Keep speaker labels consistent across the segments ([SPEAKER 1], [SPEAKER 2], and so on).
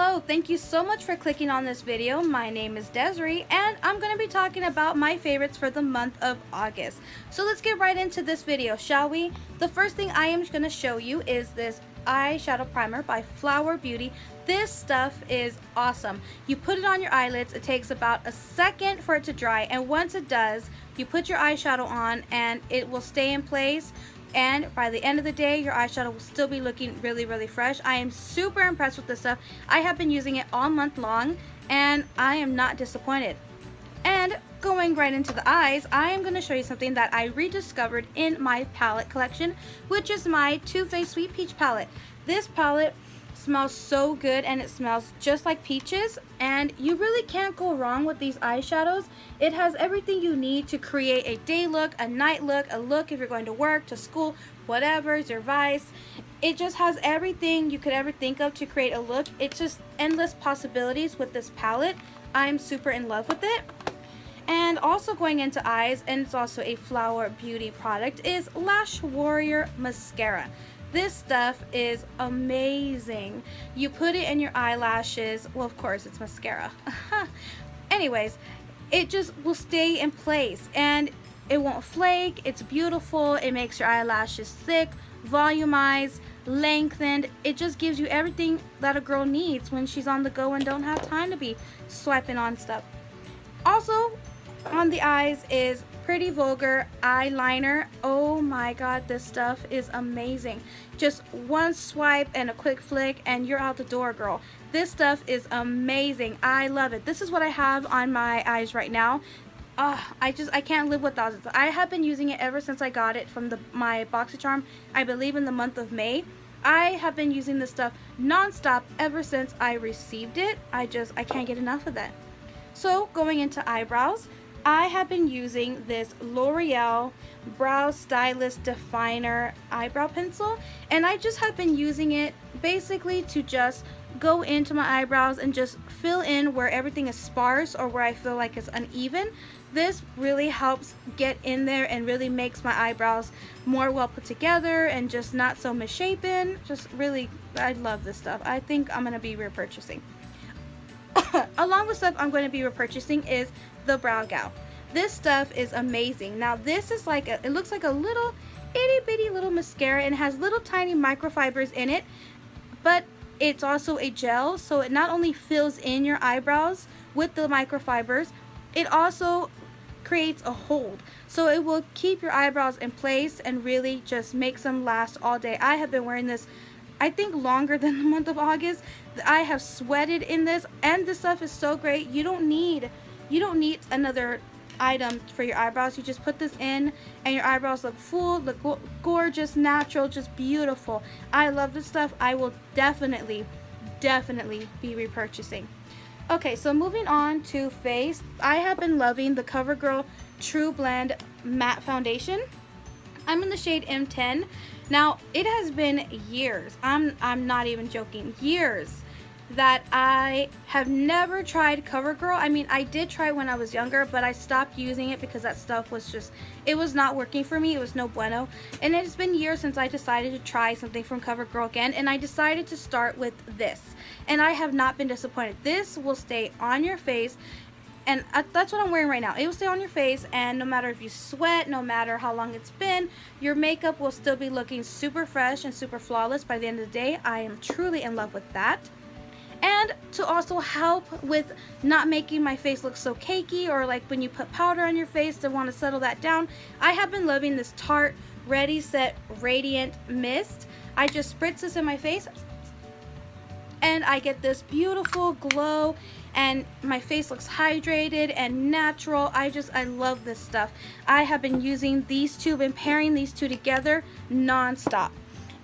[SPEAKER 1] Hello, thank you so much for clicking on this video. My name is Desiree and I'm going to be talking about my favorites for the month of August. So let's get right into this video, shall we? The first thing I am going to show you is this eyeshadow primer by Flower Beauty. This stuff is awesome. You put it on your eyelids, it takes about a second for it to dry, and once it does, you put your eyeshadow on and it will stay in place. And by the end of the day, your eyeshadow will still be looking really fresh. I am super impressed with this stuff. I have been using it all month long and I am not disappointed. And going right into the eyes, I am going to show you something that I rediscovered in my palette collection, which is my Too Faced Sweet Peach palette. This palette smells so good and it smells just like peaches, and you really can't go wrong with these eyeshadows. It has everything you need to create a day look, a night look, a look if you're going to work, to school, whatever is your vice. It just has everything you could ever think of to create a look. It's just endless possibilities with this palette. I'm super in love with it. And also going into eyes, and it's also a Flower Beauty product, is Lash Warrior Mascara. This stuff is amazing. You put it in your eyelashes. Well, of course, it's mascara. Anyways, it just will stay in place and it won't flake. It's beautiful. It makes your eyelashes thick, volumized, lengthened. It just gives you everything that a girl needs when she's on the go and don't have time to be swiping on stuff. Also, on the eyes is Pretty Vulgar eyeliner. Oh my god, this stuff is amazing. Just one swipe and a quick flick and you're out the door, girl. This stuff is amazing. I love it. This is what I have on my eyes right now. I can't live without it. I have been using it ever since I got it from my BoxyCharm, I believe in the month of May. I have been using this stuff non-stop ever since I received it. I can't get enough of that. So going into eyebrows, I have been using this L'Oreal Brow Stylist Definer eyebrow pencil, and I just have been using it basically to just go into my eyebrows and just fill in where everything is sparse or where I feel like it's uneven. This really helps get in there and really makes my eyebrows more well put together and just not so misshapen. Just really, I love this stuff. I think I'm going to be repurchasing. Along with stuff I'm going to be repurchasing is the Brow Gel. This stuff is amazing. Now this is like it looks like a little itty bitty little mascara and has little tiny microfibers in it, but it's also a gel, so it not only fills in your eyebrows with the microfibers, it also creates a hold, so it will keep your eyebrows in place and really just makes them last all day. I have been wearing this, I think, longer than the month of August. I have sweated in this, and this stuff is so great. You don't need another item for your eyebrows. You just put this in and your eyebrows look full, look gorgeous, natural, just beautiful. I love this stuff. I will definitely be repurchasing. Okay, so moving on to face, I have been loving the CoverGirl True Blend Matte Foundation. I'm in the shade M10. Now, it has been years, I'm not even joking, years that I have never tried CoverGirl. I mean, I did try it when I was younger, but I stopped using it because that stuff was just, it was not working for me. It was no bueno. And it's been years since I decided to try something from CoverGirl again, and I decided to start with this. And I have not been disappointed. This will stay on your face, and that's what I'm wearing right now. It will stay on your face, and no matter if you sweat, no matter how long it's been, your makeup will still be looking super fresh and super flawless by the end of the day. I am truly in love with that. And to also help with not making my face look so cakey, or like when you put powder on your face to want to settle that down, I have been loving this Tarte Ready Set Radiant Mist. I just spritz this in my face and I get this beautiful glow and my face looks hydrated and natural. I love this stuff. I have been using these two, been pairing these two together non-stop.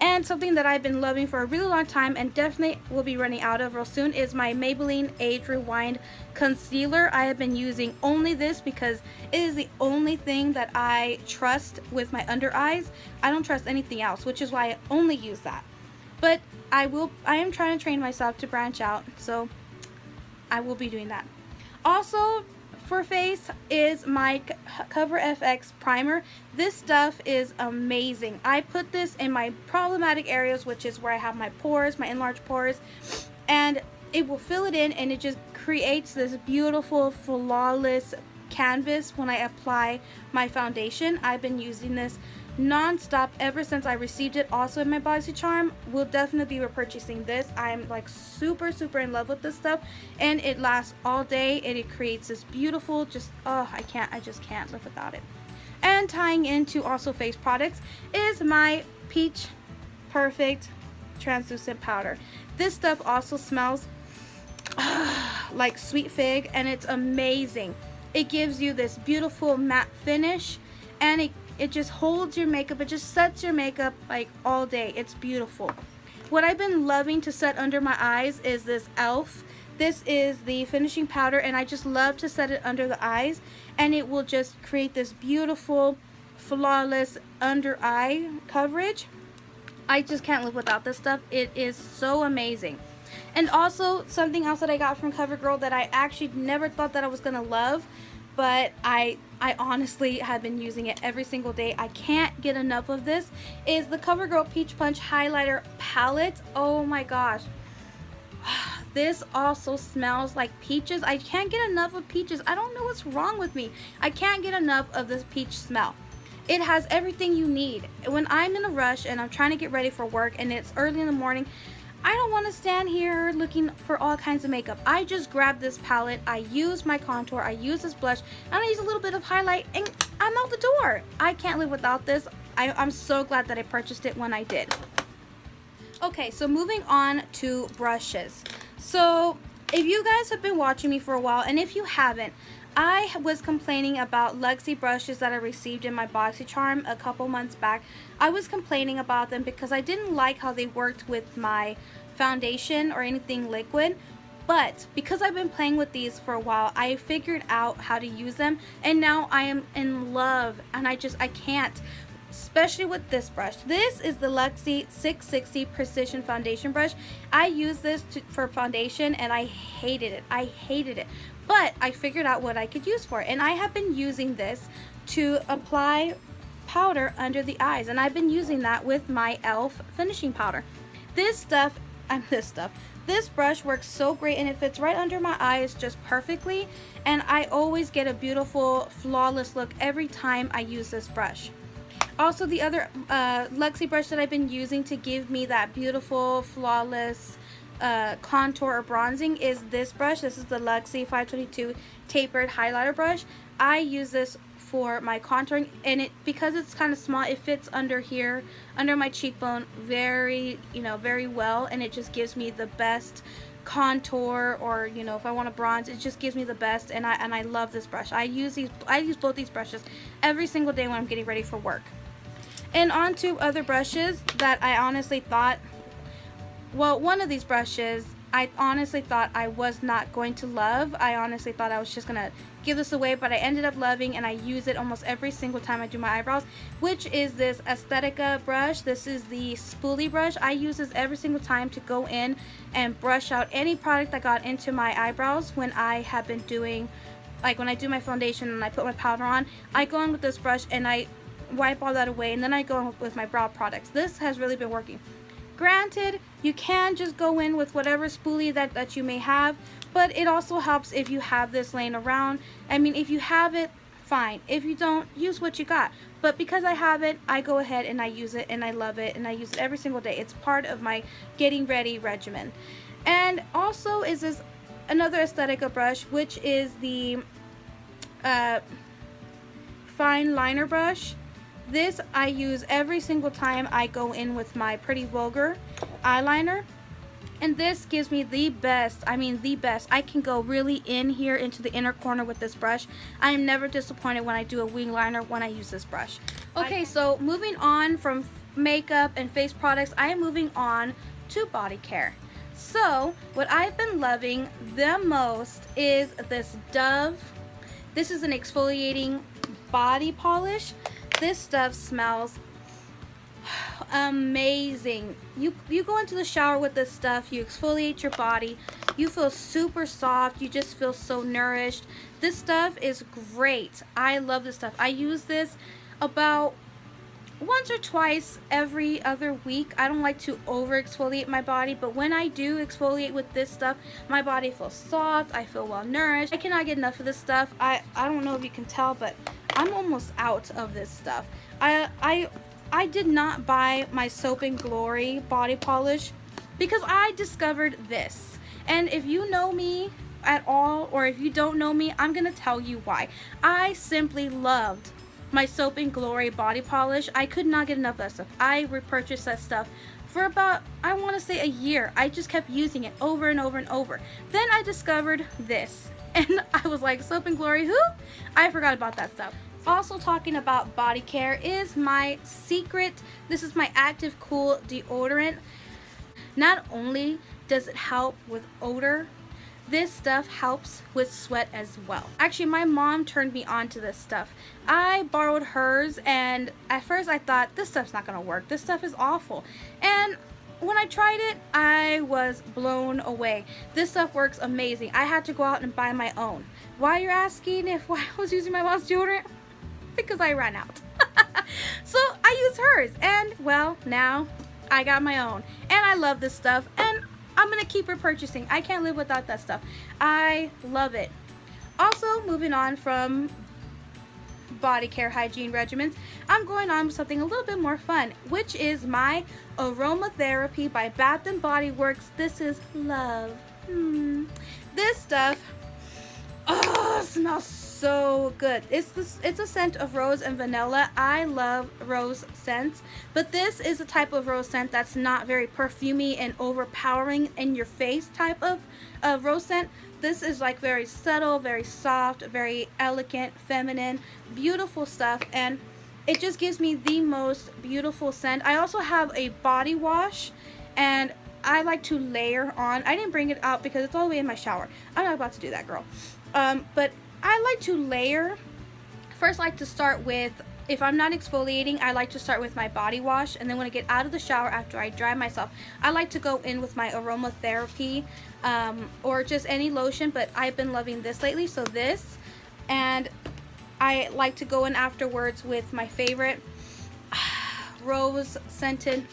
[SPEAKER 1] And something that I've been loving for a really long time and definitely will be running out of real soon is my Maybelline Age Rewind Concealer. I have been using only this because it is the only thing that I trust with my under eyes. I don't trust anything else, which is why I only use that. But I am trying to train myself to branch out, so I will be doing that. Also, for face is my Cover FX primer. This stuff is amazing. I put this in my problematic areas, which is where I have my pores, my enlarged pores, and it will fill it in, and it just creates this beautiful, flawless canvas when I apply my foundation. I've been using this non-stop ever since I received it also in my BoxyCharm. We'll definitely be repurchasing this. I'm like super in love with this stuff, and it lasts all day, and it creates this beautiful, just I just can't live without it. And tying into also face products is my Peach Perfect translucent powder. This stuff also smells like sweet fig, and it's amazing. It gives you this beautiful matte finish, and it just holds your makeup. It just sets your makeup like all day. It's beautiful. What I've been loving to set under my eyes is this e.l.f. This is the finishing powder, and I just love to set it under the eyes, and it will just create this beautiful, flawless under eye coverage. I just can't live without this stuff. It is so amazing. And also something else that I got from CoverGirl that I actually never thought that I was gonna love, but I honestly have been using it every single day. I can't get enough of this, is the CoverGirl Peach Punch Highlighter Palette. Oh my gosh. This also smells like peaches. I can't get enough of peaches. I don't know what's wrong with me. I can't get enough of this peach smell. It has everything you need. When I'm in a rush and I'm trying to get ready for work and it's early in the morning, I don't want to stand here looking for all kinds of makeup. I just grab this palette, I use my contour, I use this blush, and I use a little bit of highlight, and I'm out the door. I can't live without this. I'm so glad that I purchased it when I did. Okay, so moving on to brushes. So if you guys have been watching me for a while, and if you haven't, I was complaining about Luxie brushes that I received in my BoxyCharm a couple months back. I was complaining about them because I didn't like how they worked with my foundation or anything liquid. But because I've been playing with these for a while, I figured out how to use them, and now I am in love, and I can't. Especially with this brush. This is the Luxie 660 Precision Foundation Brush. I use this for foundation, and I hated it. I hated it. But I figured out what I could use for it, and I have been using this to apply powder under the eyes, and I've been using that with my e.l.f. finishing powder. This brush works so great, and it fits right under my eyes just perfectly, and I always get a beautiful, flawless look every time I use this brush. Also, the other Luxie brush that I've been using to give me that beautiful, flawless contour or bronzing is this brush. This is the Luxie 522 Tapered Highlighter Brush. I use this for my contouring, and because it's kind of small, it fits under here, under my cheekbone very well, and it just gives me the best contour, or if I want to bronze, it just gives me the best, and I love this brush. I use both these brushes every single day when I'm getting ready for work. And on to other brushes that I honestly thought, well, one of these brushes I honestly thought I was not going to love. I honestly thought I was just gonna give this away, but I ended up loving, and I use it almost every single time I do my eyebrows, which is this Aesthetica brush. This is the spoolie brush. I use this every single time to go in and brush out any product that got into my eyebrows when I have been doing, like when I do my foundation and I put my powder on, I go in with this brush and I wipe all that away, and then I go in with my brow products. This has really been working. Granted, you can just go in with whatever spoolie that you may have, but it also helps if you have this laying around. I mean, if you have it, fine. If you don't, use what you got. But because I have it, I go ahead and I use it, and I love it, and I use it every single day. It's part of my getting ready regimen. And also is this another Aesthetica brush, which is the fine liner brush. This I use every single time I go in with my Pretty Vulgar eyeliner, and this gives me the best, I mean the best. I can go really in here into the inner corner with this brush. I am never disappointed when I do a wing liner when I use this brush. Okay, so moving on from makeup and face products, I am moving on to body care. So what I've been loving the most is this Dove. This is an exfoliating body polish. This stuff smells amazing. You go into the shower with this stuff, you exfoliate your body, you feel super soft, you just feel so nourished. This stuff is great. I love this stuff. I use this about once or twice every other week. I don't like to over exfoliate my body, but when I do exfoliate with this stuff, my body feels soft, I feel well nourished. I cannot get enough of this stuff. I don't know if you can tell, but I'm almost out of this stuff. I did not buy my Soap and Glory body polish because I discovered this. And if you know me at all, or if you don't know me, I'm gonna tell you why. I simply loved my Soap and Glory body polish. I could not get enough of that stuff. I repurchased that stuff for about, I want to say, a year. I just kept using it over and over and over. Then I discovered this, and I was like, Soap and Glory, who? I forgot about that stuff. Also talking about body care is my secret. This is my Active Cool deodorant. Not only does it help with odor, this stuff helps with sweat as well. Actually, my mom turned me on to this stuff. I borrowed hers, and at first I thought, this stuff's not gonna work. This stuff is awful. And when I tried it, I was blown away. This stuff works amazing. I had to go out and buy my own. Why, you're asking if why I was using my mom's deodorant? Because I ran out. So I used hers, and well, now I got my own. And I love this stuff, and I'm gonna keep repurchasing. I can't live without that stuff. I love it. Also, moving on from body care hygiene regimens, I'm going on with something a little bit more fun, which is my Aromatherapy by Bath & Body Works. This is love. This stuff, oh, smells so good. It's a scent of rose and vanilla. I love rose scents, but this is a type of rose scent that's not very perfumey and overpowering in your face type of rose scent. This is like very subtle, very soft, very elegant, feminine, beautiful stuff, and it just gives me the most beautiful scent. I also have a body wash, and I like to layer on. I didn't bring it out because it's all the way in my shower. I'm not about to do that, girl. But I like to layer. First, I like to start with, if I'm not exfoliating, I like to start with my body wash, and then when I get out of the shower after I dry myself, I like to go in with my Aromatherapy or just any lotion, but I've been loving this lately, so this. And I like to go in afterwards with my favorite rose scented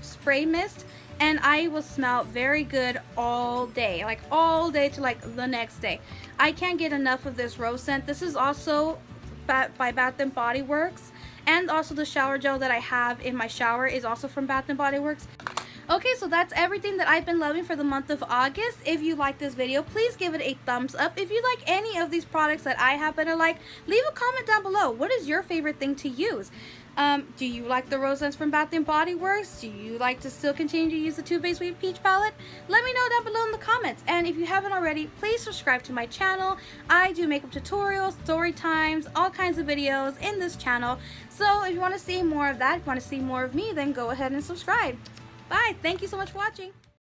[SPEAKER 1] spray mist, and I will smell very good all day, like all day to like the next day. I can't get enough of this rose scent. This is also by Bath & Body Works, and also the shower gel that I have in my shower is also from Bath & Body Works. Okay, so that's everything that I've been loving for the month of August. If you like this video, please give it a thumbs up. If you like any of these products that I happen to like, leave a comment down below. What is your favorite thing to use? Do you like the rose scents from Bath & Body Works? Do you like to still continue to use the Too Faced Sweet Peach palette? Let me know down below in the comments. And if you haven't already, please subscribe to my channel. I do makeup tutorials, story times, all kinds of videos in this channel. So if you want to see more of that, if you want to see more of me, then go ahead and subscribe. Bye. Thank you so much for watching.